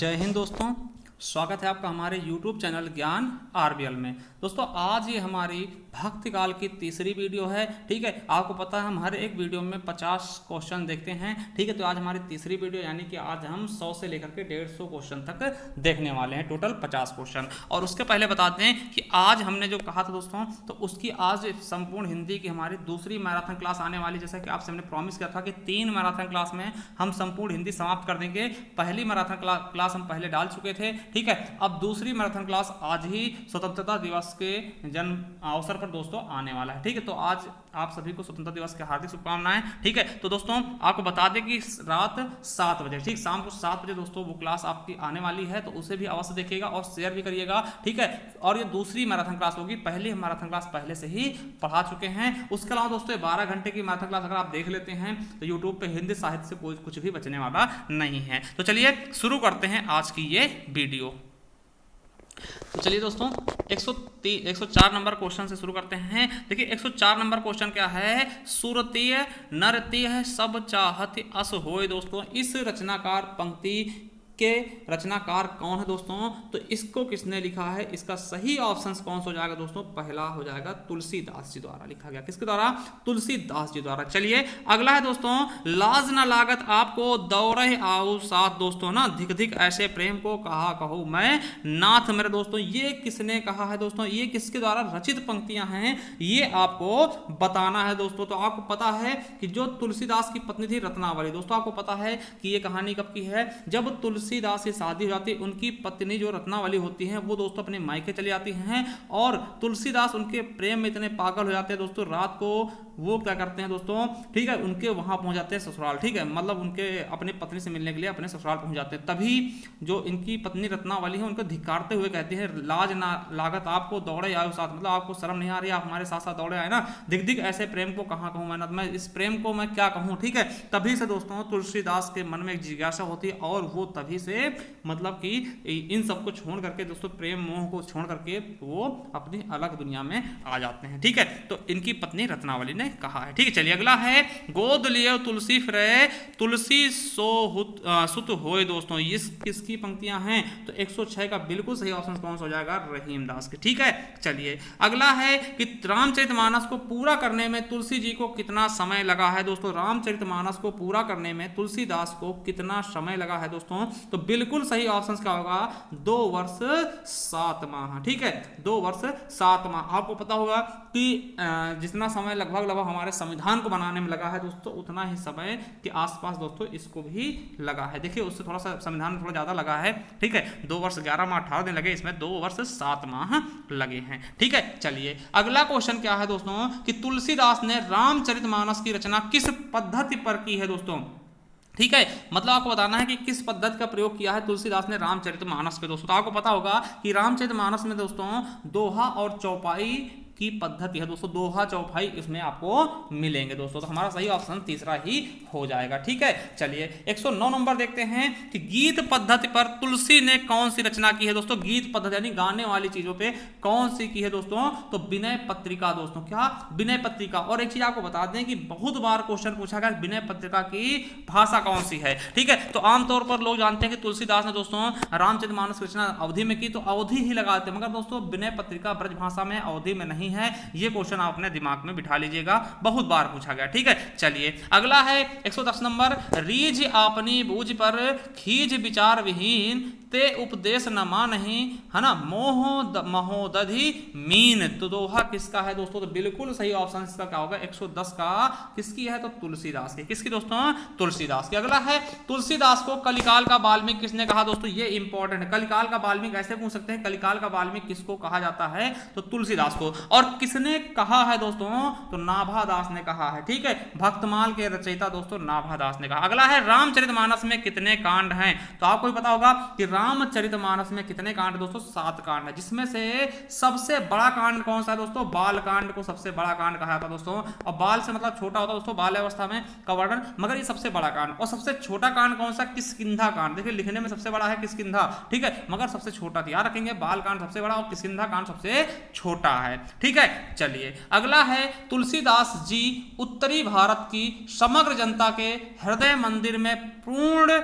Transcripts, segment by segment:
जय हिंद दोस्तों, स्वागत है आपका हमारे YouTube चैनल ज्ञान आरबीएल में। दोस्तों आज ये हमारी भक्ति काल की तीसरी वीडियो है। ठीक है, आपको पता है हम हर एक वीडियो में 50 क्वेश्चन देखते हैं। ठीक है, तो आज हमारी तीसरी वीडियो यानी कि आज हम 100 से लेकर के 150 क्वेश्चन तक देखने वाले हैं, टोटल 50 क्वेश्चन। और उसके पहले बता दें कि आज हमने जो कहा था दोस्तों, तो उसकी आज संपूर्ण हिंदी की हमारी दूसरी मैराथन क्लास आने वाली। जैसा कि आपसे हमने प्रॉमिस किया था कि 3 मैराथन क्लास में हम संपूर्ण हिंदी समाप्त कर देंगे। पहली मैराथन क्लास हम पहले डाल चुके थे। ठीक है, अब दूसरी मैराथन क्लास आज ही स्वतंत्रता दिवस के जन्म अवसर पर दोस्तों आने वाला है। ठीक है, तो आज आप सभी को स्वतंत्रता दिवस की हार्दिक शुभकामनाएं। ठीक है, तो दोस्तों आपको बता दें कि रात 7 बजे, ठीक शाम को 7 बजे दोस्तों वो क्लास आपकी आने वाली है, तो उसे भी अवश्य देखिएगा और शेयर भी करिएगा। ठीक है, और ये दूसरी मैराथन क्लास होगी। पहली मैराथन क्लास पहले से ही पढ़ा चुके हैं। उसके अलावा दोस्तों 12 घंटे की मैराथन क्लास अगर आप देख लेते हैं तो यूट्यूब पे हिंदी साहित्य से कोई कुछ भी बचने वाला नहीं है। तो चलिए शुरू करते हैं आज की ये वीडियो। तो चलिए दोस्तों 104 नंबर क्वेश्चन से शुरू करते हैं। देखिए 104 नंबर क्वेश्चन क्या है, सुरतीय नरतीय सब चाहत अस होए। दोस्तों इस रचनाकार पंक्ति के रचनाकार कौन है दोस्तों, तो इसको किसने लिखा है, इसका सही ऑप्शन कौन सा हो जाएगा दोस्तों, पहला हो जाएगा तुलसीदास जी द्वारा लिखा गया। किसके द्वारा, तुलसीदास जी द्वारा। चलिए अगला है दोस्तों, लाज न लागत आपको दौड़े आओ साथ। दोस्तों ना धिक धिक ऐसे प्रेम को कहा कहो मैं नाथ मेरे। दोस्तों ये किसने कहा है दोस्तों, ये किसके द्वारा रचित पंक्तियां हैं ये आपको बताना है दोस्तों। तो आपको पता है कि जो तुलसीदास की पत्नी थी रत्नावली, दोस्तों आपको पता है कि ये कहानी कब की है, जब तुलसीदास से शादी हो जाती है, उनकी पत्नी जो रत्नावली होती हैं वो दोस्तों अपने मायके चली जाती हैं और तुलसीदास उनके प्रेम में इतने पागल हो जाते हैं दोस्तों, रात को वो क्या करते हैं दोस्तों, ठीक है, उनके वहां पहुंच जाते हैं ससुराल। ठीक है, मतलब उनके अपनी पत्नी से मिलने के लिए अपने ससुराल पहुंच जाते हैं। तभी जो इनकी पत्नी रत्नावली है उनको धिक्कारते हुए कहती है, लाज ना लागत आपको दौड़े आयो साथ, मतलब आपको शर्म नहीं आ रही, आप हमारे साथ साथ दौड़े आए ना, दिख दिख ऐसे प्रेम को कहाँ कहूँ मैं इस प्रेम को मैं क्या कहूँ। ठीक है, तभी से दोस्तों तुलसीदास के मन में एक जिज्ञासा होती है और वो तभी से मतलब कि इन सबको छोड़ करके दोस्तों, प्रेम मोह को छोड़ करके वो अपनी अलग दुनिया में आ जाते हैं। ठीक है, तो इनकी पत्नी रत्नावली ने कहा है। ठीक है, चलिए अगला है, गोद लियो तुलसी फिरे तुलसी सुत होए। दोस्तों ये किसकी पंक्तियां हैं, तो 106 का बिल्कुल सही ऑप्शन कौन सा हो जाएगा, रहीमदास के। ठीक है, चलिए अगला है कि रामचरितमानस को पूरा करने में तुलसी जी को कितना समय लगा है। दोस्तों रामचरितमानस को पूरा करने में तुलसीदास को कितना समय लगा है दोस्तों, तो बिल्कुल सही ऑप्शन क्या होगा, 2 वर्ष 7 माह। ठीक है, 2 वर्ष 7 माह। आपको पता होगा कि जितना समय लगभग हमारे संविधान को बनाने में लगा है दोस्तों, उतना ही समय के आसपास दोस्तों इसको भी लगा है। देखिए उससे थोड़ा सा संविधान में थोड़ा ज्यादा लगा है। ठीक है, 2 वर्ष 11 माह 18 दिन लगे, इसमें 2 वर्ष 7 माह लगे हैं। ठीक है, चलिए अगला क्वेश्चन क्या है दोस्तों, कि तुलसीदास ने रामचरितमानस की रचना किस पद्धति पर की है दोस्तों। ठीक है, मतलब आपको बताना है कि किस पद्धति का प्रयोग किया है तुलसीदास ने रामचरितमानस पे दोस्तों। तो आपको पता होगा कि रामचरितमानस में दोस्तों दोहा और चौपाई की पद्धति है दोस्तों, दोहा चौपाई इसमें आपको मिलेंगे दोस्तों। तो हमारा सही ऑप्शन तीसरा ही हो जाएगा। ठीक है, चलिए 109 नंबर देखते हैं कि गीत पद्धति पर तुलसी ने कौन सी रचना की है दोस्तों। गीत पद्धति यानी गाने वाली चीजों पे कौन सी की है दोस्तों, तो विनय पत्रिका। दोस्तों क्या, विनय पत्रिका। और एक चीज आपको बता दें कि बहुत बार क्वेश्चन पूछा गया विनय पत्रिका की भाषा कौन सी है। ठीक है, तो आमतौर पर लोग जानते हैं कि तुलसीदास ने दोस्तों रामचरितमानस की रचना अवधि में की, तो अवधि ही लगाते हैं, मगर दोस्तों विनय पत्रिका ब्रज भाषा में अवधि में नहीं है। ये क्वेश्चन आप अपने दिमाग में बिठा लीजिएगा, बहुत बार पूछा गया। ठीक है, चलिए अगला है 110 नंबर, रीझ आपनी बूझ पर खीज विचार विहीन ते उपदेश न मानहि, है ना, मोह महोदधि मीन। तो दोहा किसका है दोस्तों, तो बिल्कुल सही ऑप्शन इसका क्या होगा, 110 का किसकी है, तो तुलसीदास की। किसकी दोस्तों, तुलसीदास की। अगला है, तुलसीदास को कलिकाल का वाल्मीकि किसने कहा दोस्तों, ये इंपॉर्टेंट है। कलिकाल का वाल्मीकि ऐसे पूछ सकते हैं, कलिकाल का वाल्मीकि किसको कहा जाता है, तो तुलसीदास को। और किसने कहा है दोस्तों, तो नाभादास ने कहा है। ठीक है, भक्तमाल के रचयिता दोस्तों नाभादास ने कहा। अगला है, रामचरितमानस में कितने कांड हैं, तो आपको भी पता होगा कि रामचरितमानस में कितने कांड दोस्तों, 7 कांड है, जिसमें से सबसे बड़ा कांड कौन सा है दोस्तों, बाल कांड को सबसे बड़ा कांड कहा था दोस्तों। और बाल से मतलब छोटा होता है दोस्तों, बाल अवस्था में का वर्णन, मगर ये सबसे बड़ा कांड। और सबसे छोटा कांड कौन सा, किष्किंधा कांड। देखिए लिखने में सबसे बड़ा है किष्किंधा, ठीक है, मगर सबसे छोटा, याद रखेंगे, बाल कांड सबसे बड़ा और किष्किंधा कांड सबसे छोटा है। ठीक है, चलिए अगला है, तुलसीदास जी उत्तरी भारत की समग्र जनता के हृदय मंदिर में पूर्ण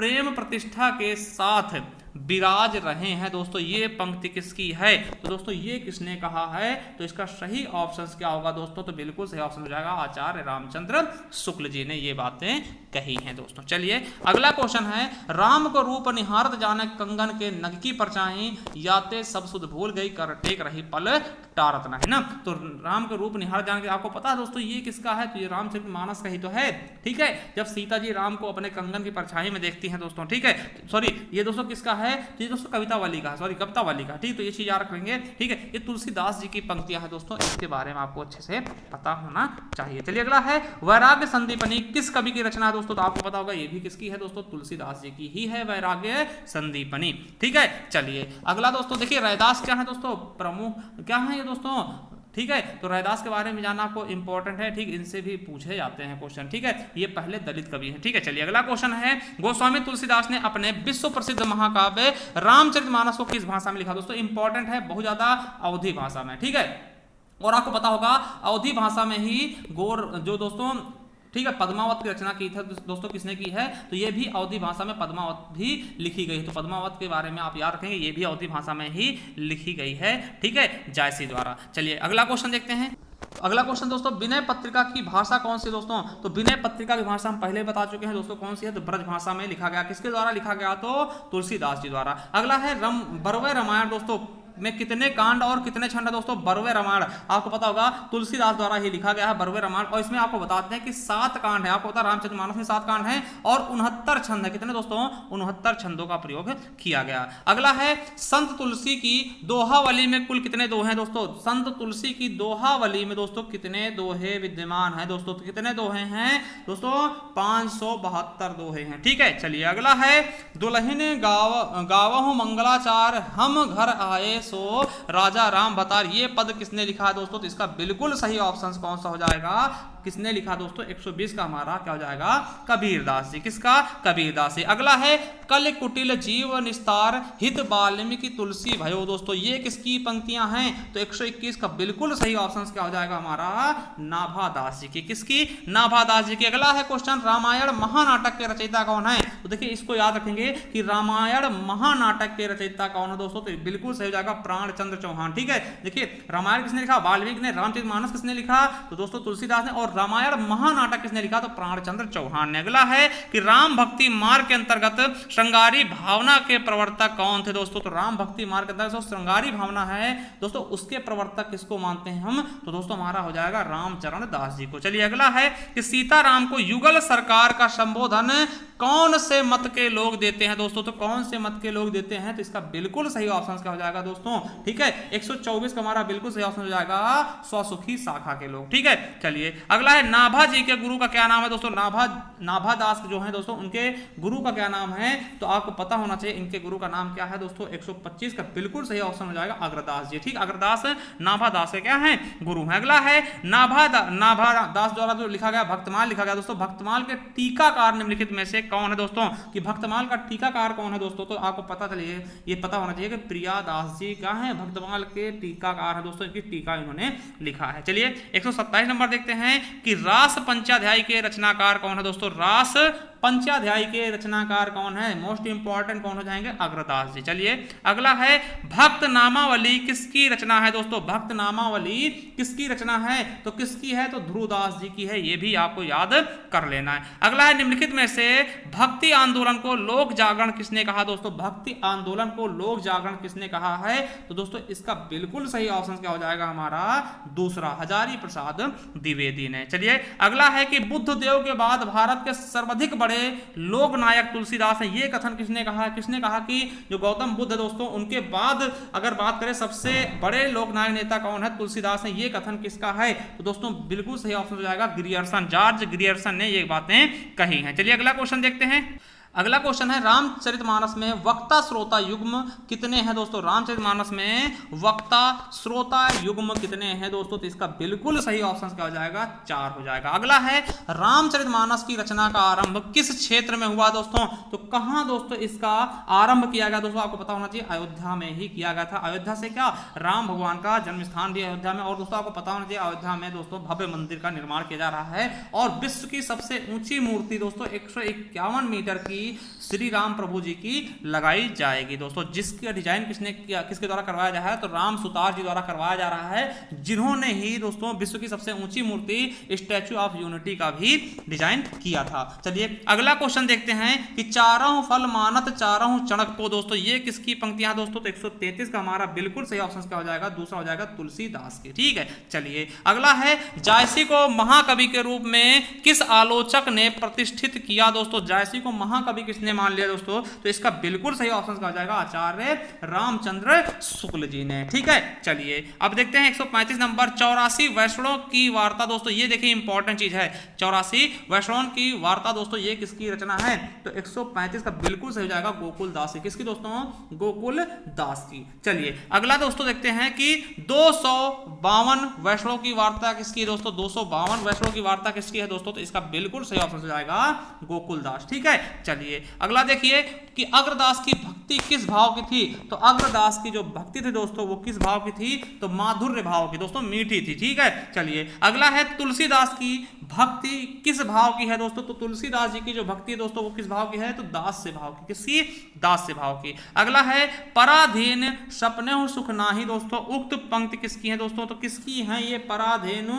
प्रेम प्रतिष्ठा के साथ विराज रहे हैं। दोस्तों ये पंक्ति किसकी है? तो दोस्तों ये किसने कहा है? तो इसका सही ऑप्शन क्या होगा दोस्तों? तो बिल्कुल सही ऑप्शन हो जाएगा आचार्य रामचंद्र शुक्ल जी ने ये बातें कही हैं दोस्तों। चलिए अगला क्वेश्चन है, राम को रूप निहारत जाने कंगन के नग की परछाई, याते सब सुध भूल गई कर टेक रही पल टारत न, है ना। तो राम के रूप निहार जाने के आपको पता है दोस्तों ये किसका है? तो ये रामचरितमानस का ही तो है, ठीक है। जब सीता जी राम को अपने कंगन की परछाई में देखती हैं दोस्तों, ठीक है। सॉरी ये दोस्तों किसका है? तो ये दोस्तों कविता वाली का, सॉरी कविता वाली का, ठीक। तो ये चीज याद रखेंगे, ठीक है। ये तुलसीदास जी की पंक्तियां हैं दोस्तों, इसके बारे में आपको अच्छे से पता होना चाहिए। चलिए अगला है, वैराग्य संदीपनी किस कवि की रचना है दोस्तों? तो आपको पता होगा ये भी किसकी है दोस्तों? तुलसीदास जी की ही है वैराग्य संदीपनी, ठीक है। चलिए अगला दोस्तों देखिए, रैदास क्या है दोस्तों? प्रमुख क्या है ये दोस्तों, ठीक है। तो रैदास के बारे में जानना आपको इंपॉर्टेंट है, ठीक। इनसे भी पूछे जाते हैं क्वेश्चन, ठीक है। ये पहले दलित कवि हैं, ठीक है। चलिए अगला क्वेश्चन है, गोस्वामी तुलसीदास ने अपने विश्व प्रसिद्ध महाकाव्य रामचरितमानस को किस भाषा में लिखा? दोस्तों इंपॉर्टेंट है, बहुत ज्यादा अवधी भाषा में, ठीक है। और आपको पता होगा अवधी भाषा में ही जो दोस्तों, ठीक है, पद्मावत की रचना की थी दोस्तों, किसने की है? तो ये भी अवधी भाषा में पद्मावत भी लिखी गई है। तो पद्मावत के बारे में आप याद रखेंगे, ये भी अवधी भाषा में ही लिखी गई है, ठीक है, जायसी द्वारा। चलिए अगला क्वेश्चन देखते हैं। अगला क्वेश्चन दोस्तों, विनय पत्रिका की भाषा कौन सी दोस्तों? तो विनय पत्रिका की भाषा हम पहले बता चुके हैं दोस्तों, कौन सी है? तो ब्रज भाषा में लिखा गया। किसके द्वारा लिखा गया? तो तुलसीदास जी द्वारा। अगला है बरवे रामायण दोस्तों में कितने कांड और कितने छंद है दोस्तों? बरवे रामायण आपको पता होगा तुलसीदास द्वारा ही लिखा गया है बरवे रामायण, और इसमें आपको बताते हैं कि 7 कांड है। आपको पता है रामचरितमानस में 7 कांड हैं और 69 छंद है। कितने दोस्तों? 69 छंदों का प्रयोग किया गया। अगला है, संत तुलसी की दोहावली में कुल कितने दोहे हैं दोस्तों? संत तुलसी की दोहावली में दोस्तों कितने दोहे विद्यमान है दोस्तों? तो कितने दोहे हैं दोस्तों? 572 दोहे हैं, ठीक है। चलिए अगला है, दुल्हन गावहु मंगलाचार हम घर आए सो राजा राम बतार, ये पद किसने लिखा है दोस्तों? तो इसका बिल्कुल सही ऑप्शन कौन सा हो जाएगा? किसने लिखा दोस्तों? 120 का हमारा क्या हो जाएगा? कबीरदास जी। किसका? कबीरदास जी। अगला है, कल कुटिल जीव निस्तार हित वाल्मीकि तुलसी भयो दोस्तों, ये किसकी पंक्तियां हैं? तो 121 का बिल्कुल सही ऑप्शन क्या हो जाएगा हमारा? नाभादास जी की। किसकी? नाभादास जी की। अगला है क्वेश्चन, रामायण महानाटक के रचयिता कौन है? तो देखिए इसको याद रखेंगे कि रामायण महानाटक के रचयिता कौन है दोस्तों? तो बिल्कुल सही हो जाएगा प्राणचंद्र चौहान, ठीक है। देखिए रामायण किसने लिखा? वाल्मीकि ने। रामचरितमानस किसने लिखा? तो दोस्तों तुलसीदास ने। और रामायण महानाटक किसने लिखा? तो प्राणचंद्र चौहान ने। अगला है कि राम भक्ति मार्ग के अंतर्गत श्रृंगारी भावना के प्रवर्तक कौन थे दोस्तों? तो राम भक्ति मार्ग के अंतर्गत श्रृंगारी भावना है दोस्तों, उसके प्रवर्तक किसको मानते हैं हम? तो दोस्तों हमारा हो जाएगा रामचरण दास जी को। चलिए अगला है कि सीताराम को युगल सरकार का संबोधन कौन से मत के लोग देते हैं दोस्तों? तो कौन से मत के लोग देते हैं? तो इसका बिल्कुल सही ऑप्शन क्या हो जाएगा दोस्तों? ठीक है, 124 का हमारा बिल्कुल सही ऑप्शन हो जाएगा स्वसुखी शाखा के लोग, ठीक है। चलिए अगला है, नाभा जी के गुरु का क्या नाम है दोस्तों? नाभादास जो है दोस्तों, उनके गुरु का क्या नाम है? तो आपको पता होना चाहिए इनके गुरु का नाम क्या है दोस्तों? 125 का बिल्कुल सही ऑप्शन हो जाएगा अग्रदास जी, ठीक। अग्रदास नाभादास के क्या है? गुरु है। अगला है, नाभादास द्वारा जो लिखा गया भक्तमाल लिखा गया दोस्तों, भक्तमाल के टीकाकार निम्नलिखित में से कौन है दोस्तों? कि भक्तमाल का टीकाकार कौन है दोस्तों? तो आपको पता चलिए, ये पता होना चाहिए कि प्रियादास जी क्या है? भक्तमाल के टीकाकार है दोस्तों, इनकी टीका इन्होंने लिखा है। चलिए 127 नंबर देखते हैं कि रास पंचाध्याय के रचनाकार कौन है दोस्तों? रास पंचाध्याय के रचनाकार कौन है? मोस्ट इंपॉर्टेंट कौन हो जाएंगे? अग्रदास जी। चलिए अगला है, भक्त नामावली किसकी रचना है दोस्तों? भक्त नामावली किसकी रचना है? तो किसकी है? तो ध्रुवदास जी की है, ये भी आपको याद कर लेना है। अगला है, निम्नलिखित में से भक्ति आंदोलन को लोक जागरण किसने कहा दोस्तों? भक्ति आंदोलन को लोक जागरण किसने कहा है? तो दोस्तों इसका बिल्कुल सही ऑप्शन क्या हो जाएगा हमारा? दूसरा, हजारी प्रसाद द्विवेदी ने। चलिए अगला है कि बुद्ध देव के बाद भारत के सर्वाधिक बड़े लोक नायक तुलसीदास है, ये कथन किसने कहा? किसने कहा कि जो गौतम बुद्ध है दोस्तों, उनके बाद अगर बात करें सबसे बड़े लोक नायक नेता कौन है? तुलसीदास है। ये कथन किसका है? तो दोस्तों बिल्कुल सही ऑप्शन हो जाएगा ग्रियर्सन, जॉर्ज ग्रियर्सन ने ये बातें कही हैं। चलिए अगला क्वेश्चन देखते हैं। अगला क्वेश्चन है, रामचरितमानस में वक्ता श्रोता युग्म कितने हैं दोस्तों? रामचरितमानस में वक्ता श्रोता युग्म कितने हैं दोस्तों? तो इसका बिल्कुल सही ऑप्शन क्या हो जाएगा? 4 हो जाएगा। अगला है, रामचरितमानस की रचना का आरंभ किस क्षेत्र में हुआ दोस्तों? तो कहां दोस्तों इसका आरंभ किया गया दोस्तों? आपको पता होना चाहिए अयोध्या में ही किया गया था। अयोध्या से क्या? राम भगवान का जन्म स्थान भी अयोध्या में। और दोस्तों आपको पता होना चाहिए अयोध्या में दोस्तों भव्य मंदिर का निर्माण किया जा रहा है और विश्व की सबसे ऊंची मूर्ति दोस्तों 151 मीटर की छवि श्री राम प्रभु जी की लगाई जाएगी। दोस्तों जिसका डिजाइन किसने किया, किसके द्वारा करवाया जा रहा है, तो राम सुतार जी द्वारा करवाया जा रहा है, जिन्होंने ही दोस्तों विश्व की सबसे ऊंची मूर्ति स्टैच्यू ऑफ यूनिटी का भी डिजाइन किया था। चलिए अगला क्वेश्चन देखते हैं कि चारों फल मानत चारों चणक को। दोस्तों ये किसकी पंक्तियां दोस्तों, तो 133 का हमारा बिल्कुल सही ऑप्शन क्या हो जाएगा, दूसरा हो जाएगा तुलसीदास की। ठीक है, चलिए अगला है जायसी को महाकवि के रूप में किस आलोचक ने प्रतिष्ठित किया। दोस्तों जायसी को महाकवि किसने मान लिया दोस्तों, तो इसका बिल्कुल सही ऑप्शन क्या हो जाएगा, आचार्य रामचंद्र शुक्ल जी ने। ठीक है, चलिए अब देखते हैं 135 नंबर 84 वैष्णव की वार्ता। दोस्तों ये देखिए इंपॉर्टेंट चीज है, 84 वैष्णव की वार्ता। दोस्तों ये किसकी रचना है, तो 135 का बिल्कुल सही हो जाएगा गोकुल दास की। किसकी दोस्तों, गोकुल दास की। चलिए अगला दोस्तों देखते हैं कि 252 वैष्णव की वार्ता किसकी है दोस्तों, 252 वैष्णव की वार्ता किसकी है दोस्तों, तो इसका बिल्कुल सही ऑप्शन हो जाएगा गोकुल दास। ठीक है, चलिए अगला देखिए कि अग्रदास की भक्ति किस भाव की थी, तो अग्रदास की जो भक्ति थी दोस्तों वो किस भाव की थी, तो माधुर्य भाव की दोस्तों, मीठी थी। ठीक है, चलिए अगला है तुलसीदास की भक्ति किस भाव की है दोस्तों, तो तुलसीदास जी की जो भक्ति है दोस्तों वो किस भाव की है, तो दास से भाव की। किसकी, दास से भाव की। अगला है पराधीन सपने सुख नाही। दोस्तों उक्त पंक्ति किसकी है दोस्तों, तो किसकी है ये, पराधीन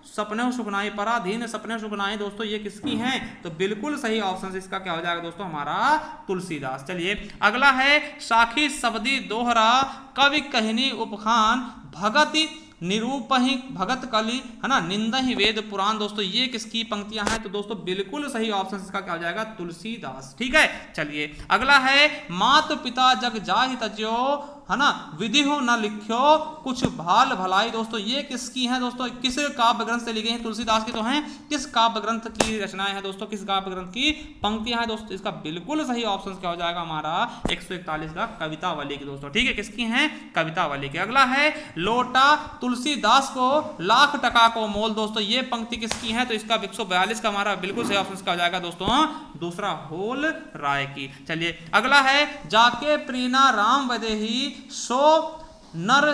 सपने सुख नाही, पराधीन सपने सुख नाही दोस्तों ये किसकी है, तो बिल्कुल सही ऑप्शन इसका क्या हो जाएगा दोस्तों, हमारा तुलसीदास। चलिए अगला है साखी सब्दी दोहरा कवि कहनी उपखान भगति निरूपहि भगत कलि, है ना, निंदहि वेद पुराण। दोस्तों ये किसकी पंक्तियां हैं, तो दोस्तों बिल्कुल सही ऑप्शन इसका क्या हो जाएगा, तुलसीदास। ठीक है, चलिए अगला है मात पिता जग जाहि तज्यो, है ना, विधि हो न लिख्यो कुछ भाल भलाई। दोस्तों ये किसकी है दोस्तों, किस काव्य ग्रंथ से लिखी है, तुलसीदास की तो हैं, किस काव्य ग्रंथ की रचनाएं हैं दोस्तों, किस काव्य ग्रंथ की पंक्तियां हैं दोस्तों, इसका बिल्कुल सही ऑप्शन क्या हो जाएगा हमारा 141 का कवितावली की। दोस्तों ठीक है, किसकी हैं, कवितावली की। अगला है लोटा तुलसीदास को लाख टका को मोल। दोस्तों ये पंक्ति किसकी है, तो इसका 142 का हमारा बिल्कुल सही ऑप्शन क्या हो जाएगा दोस्तों, दूसरा होल राय की। चलिए अगला है जाके प्रीना राम वदेही सो नर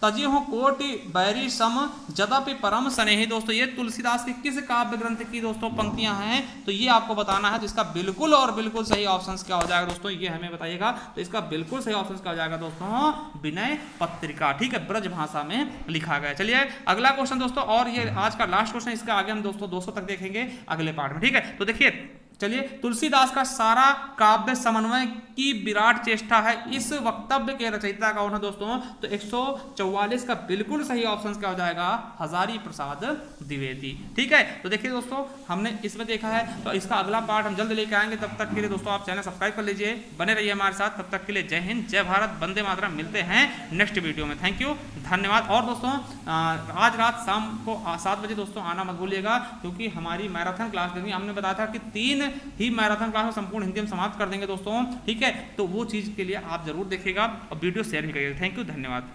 तजी हो कोटि बैरी सम जदपि परम स्नेही। दोस्तों ये तुलसीदास के किस काव्य ग्रंथ की दोस्तों पंक्तियां हैं, तो ये आपको बताना है। तो इसका बिल्कुल और बिल्कुल सही ऑप्शन क्या हो जाएगा दोस्तों, ये हमें बताइएगा। तो इसका बिल्कुल सही ऑप्शन क्या हो जाएगा दोस्तों, विनय पत्रिका। ठीक है, ब्रज भाषा में लिखा गया। चलिए अगला क्वेश्चन दोस्तों, और ये आज का लास्ट क्वेश्चन, इसका आगे हम दोस्तों 200 तक देखेंगे अगले पार्ट में। ठीक है, तो देखिए चलिए तुलसीदास का सारा काव्य समन्वय की विराट चेष्टा है, इस वक्तव्य के रचयिता कौन है दोस्तों, तो 144 का बिल्कुल सही ऑप्शन क्या हो जाएगा, हजारी प्रसाद द्विवेदी। ठीक है, तो देखिए दोस्तों हमने इसमें देखा है, तो इसका अगला पार्ट हम जल्द लेके आएंगे। तब तक के लिए दोस्तों आप चैनल सब्सक्राइब कर लीजिए, बने रहिए हमारे साथ। तब तक के लिए जय हिंद, जय भारत, वंदे मातरम। मिलते हैं नेक्स्ट वीडियो में। थैंक यू, धन्यवाद। और दोस्तों आज रात शाम को 7 बजे दोस्तों आना मत भूलिएगा, क्योंकि हमारी मैराथन क्लास देंगे। हमने बताया था कि 3 ही मैराथन क्लास में संपूर्ण हिंदी में समाप्त कर देंगे दोस्तों। ठीक है, तो वो चीज़ के लिए आप जरूर देखिएगा और वीडियो शेयर भी करिएगा। थैंक यू, धन्यवाद।